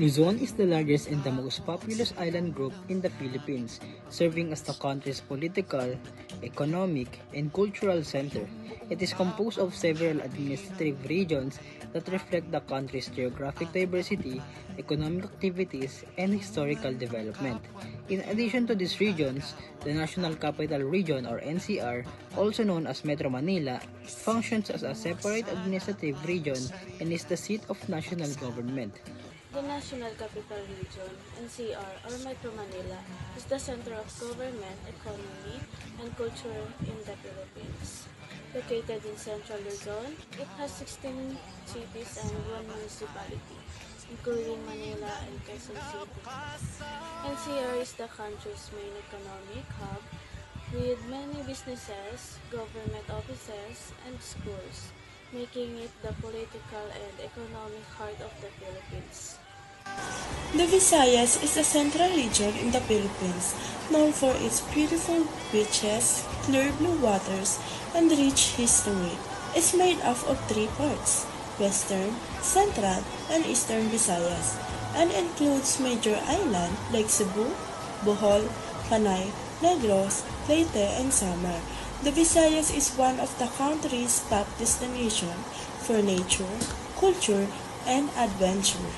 Luzon is the largest and the most populous island group in the Philippines, serving as the country's political, economic, and cultural center. It is composed of several administrative regions that reflect the country's geographic diversity, economic activities, and historical development. In addition to these regions, the National Capital Region or NCR, also known as Metro Manila, functions as a separate administrative region and is the seat of national government. The National Capital Region, NCR, or Metro Manila, is the center of government, economy, and culture in the Philippines. Located in Central Luzon, it has 16 cities and 1 municipality, including Manila and Quezon City. NCR is the country's main economic hub, with many businesses, government offices, and schools, making it the political and economic heart of the Philippines. The Visayas is a central region in the Philippines, known for its beautiful beaches, clear blue waters, and rich history. It's made up of 3 parts: Western, Central, and Eastern Visayas, and includes major islands like Cebu, Bohol, Panay, Negros, Leyte, and Samar. The Visayas is one of the country's top destinations for nature, culture, and adventure.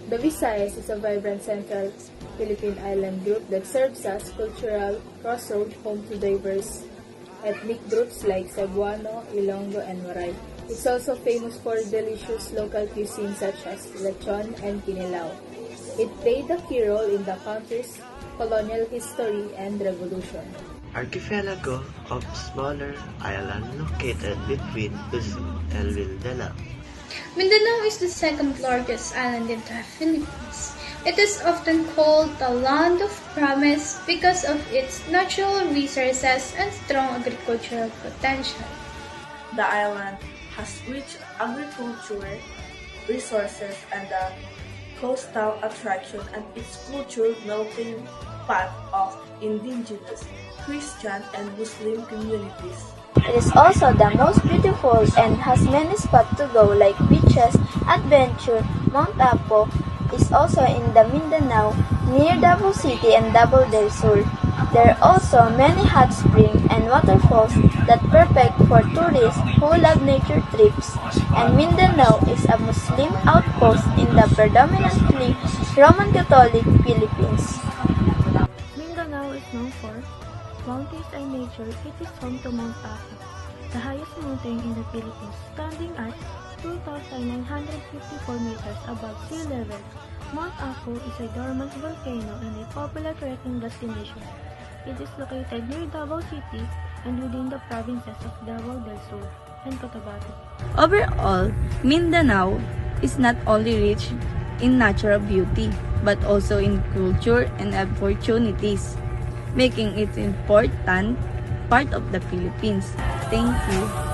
The Visayas is a vibrant central Philippine island group that serves as cultural crossroad home to diverse ethnic groups like Cebuano, Ilonggo, and Waray. It's also famous for delicious local cuisine such as lechon and kinilaw. It played a key role in the country's colonial history and revolution. Archipelago of smaller island located between Luzon and Mindanao. Mindanao is the second largest island in the Philippines. It is often called the Land of Promise because of its natural resources and strong agricultural potential. The island has rich agriculture resources and a coastal attraction, and its culture melting pot of indigenous, Christian, and Muslim communities. It is also the most beautiful and has many spots to go like beaches, adventure. Mount Apo is also in the Mindanao near Davao City and Davao del Sur. There are also many hot springs and waterfalls that perfect for tourists who love nature trips. And Mindanao is a Muslim outpost in the predominantly Roman Catholic Philippines. Mindanao is known for mountains and nature. It is home to Mount Apo, the highest mountain in the Philippines, standing at 2,954 meters above sea level. Mount Apo is a dormant volcano and a popular trekking destination. It is located near Davao City and within the provinces of Davao del Sur and Cotabato. Overall, Mindanao is not only rich in natural beauty, but also in culture and opportunities, making it an important part of the Philippines. Thank you.